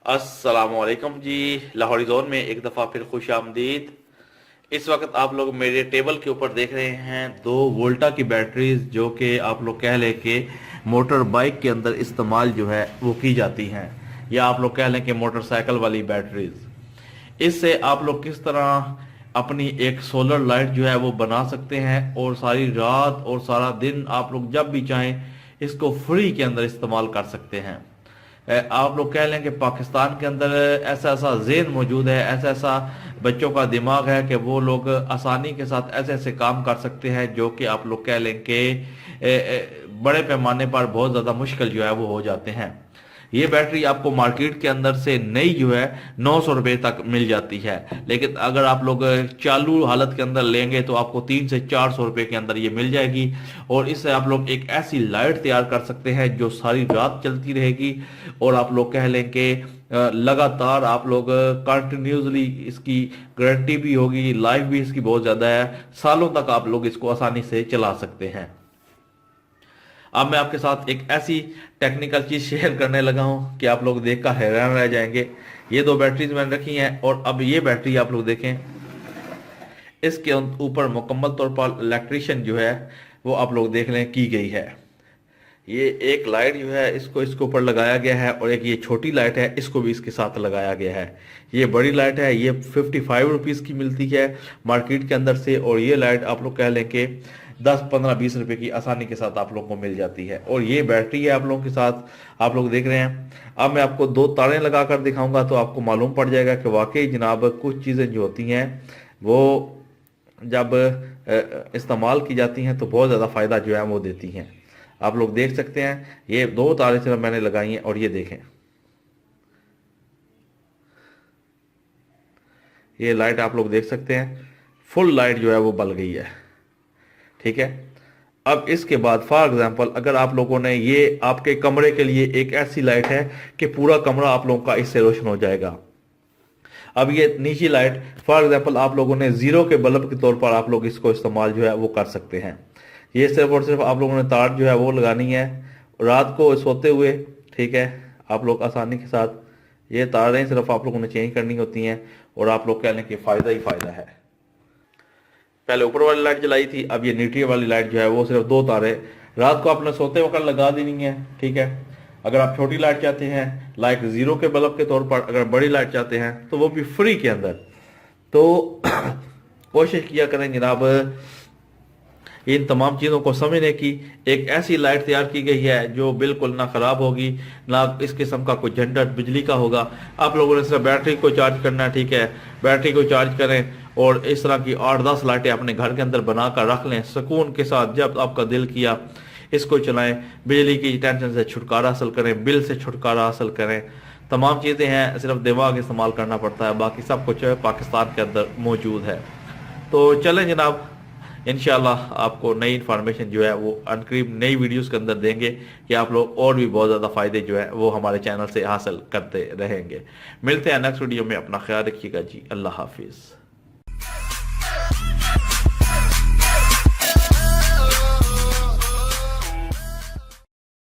अस्सलामुअलैकुम जी। लाहौरी जोन में एक दफ़ा फिर खुश आमदीद। इस वक्त आप लोग मेरे टेबल के ऊपर देख रहे हैं 2 वोल्टा की बैटरीज, जो कि आप लोग कह लें कि मोटर बाइक के अंदर इस्तेमाल जो है वो की जाती हैं, या आप लोग कह लें कि मोटरसाइकिल वाली बैटरीज। इससे आप लोग किस तरह अपनी एक सोलर लाइट जो है वो बना सकते हैं, और सारी रात और सारा दिन आप लोग जब भी चाहें इसको फ्री के अंदर इस्तेमाल कर सकते हैं। आप लोग कह लें कि पाकिस्तान के अंदर ऐसा ऐसा ज़हन मौजूद है, ऐसा ऐसा बच्चों का दिमाग है कि वो लोग आसानी के साथ ऐसे ऐसे काम कर सकते हैं जो कि आप लोग कह लें कि बड़े पैमाने पर बहुत ज़्यादा मुश्किल जो है वो हो जाते हैं। ये बैटरी आपको मार्केट के अंदर से नई जो है 900 रुपये तक मिल जाती है, लेकिन अगर आप लोग चालू हालत के अंदर लेंगे तो आपको 300 से 400 रुपये के अंदर ये मिल जाएगी। और इससे आप लोग एक ऐसी लाइट तैयार कर सकते हैं जो सारी रात चलती रहेगी, और आप लोग कह लें कि लगातार आप लोग कंटिन्यूसली इसकी गारंटी भी होगी, लाइफ भी इसकी बहुत ज़्यादा है, सालों तक आप लोग इसको आसानी से चला सकते हैं। अब मैं आपके साथ एक ऐसी टेक्निकल चीज शेयर करने लगा हूं कि आप लोग देखकर हैरान रह जाएंगे। ये 2 बैटरीज मैंने रखी हैं, और अब ये बैटरी आप लोग देखें, इसके ऊपर मुकम्मल तौर पर इलेक्ट्रिशियन जो है वो आप लोग देख लें की गई है। ये एक लाइट जो है इसको इसके ऊपर लगाया गया है, और एक ये छोटी लाइट है इसको भी इसके साथ लगाया गया है। ये बड़ी लाइट है, ये 55 रुपीज़ की मिलती है मार्केट के अंदर से, और ये लाइट आप लोग कह लें कि 10, 15, 20 रुपए की आसानी के साथ आप लोगों को मिल जाती है। और ये बैटरी है आप लोगों के साथ आप लोग देख रहे हैं। अब मैं आपको 2 तारें लगाकर दिखाऊंगा तो आपको मालूम पड़ जाएगा कि वाकई जनाब कुछ चीज़ें जो होती हैं वो जब इस्तेमाल की जाती हैं तो बहुत ज़्यादा फ़ायदा जो है वो देती हैं। आप लोग देख सकते हैं ये 2 तारें सिर्फ मैंने लगाई हैं, और ये देखें ये लाइट आप लोग देख सकते हैं, फुल लाइट जो है वो बल गई है। ठीक है। अब इसके बाद फॉर एग्जांपल अगर आप लोगों ने ये आपके कमरे के लिए एक ऐसी लाइट है कि पूरा कमरा आप लोगों का इससे रोशन हो जाएगा। अब ये नीची लाइट फॉर एग्जांपल आप लोगों ने जीरो के बल्ब के तौर पर आप लोग इसको इस्तेमाल जो है वो कर सकते हैं। ये सिर्फ और सिर्फ आप लोगों ने तार जो है वो लगानी है रात को सोते हुए। ठीक है। आप लोग आसानी के साथ ये तारें सिर्फ आप लोगों ने चेंज करनी होती हैं, और आप लोग कह लें कि फ़ायदा ही फ़ायदा है। पहले ऊपर वाली लाइट जलाई थी, अब ये नीचे वाली लाइट जो है वो सिर्फ 2 तारे रात को आपने सोते वक्त लगा देनी है। ठीक है। अगर आप छोटी लाइट चाहते हैं लाइक जीरो के बल्ब के तौर पर, अगर बड़ी लाइट चाहते हैं तो वो भी फ्री के अंदर, तो कोशिश किया करें जनाब इन तमाम चीज़ों को समझने की। एक ऐसी लाइट तैयार की गई है जो बिल्कुल ना ख़राब होगी, ना इस किस्म का कोई झंझट बिजली का होगा। आप लोगों ने सिर्फ बैटरी को चार्ज करना है। ठीक है। बैटरी को चार्ज करें और इस तरह की 8-10 लाइटें अपने घर के अंदर बना कर रख लें सुकून के साथ। जब आपका दिल किया इसको चलाएं, बिजली की टेंशन से छुटकारा हासिल करें, बिल से छुटकारा हासिल करें। तमाम चीज़ें हैं, सिर्फ दिमाग इस्तेमाल करना पड़ता है, बाकी सब कुछ पाकिस्तान के अंदर मौजूद है। तो चलें जनाब, इंशाल्लाह आपको नई इन्फॉर्मेशन जो है वो अनकरीब नई वीडियोस के अंदर देंगे कि आप लोग और भी बहुत ज़्यादा फ़ायदे जो है वो हमारे चैनल से हासिल करते रहेंगे। मिलते हैं नेक्स्ट वीडियो में, अपना ख्याल रखिएगा जी। अल्लाह हाफिज़।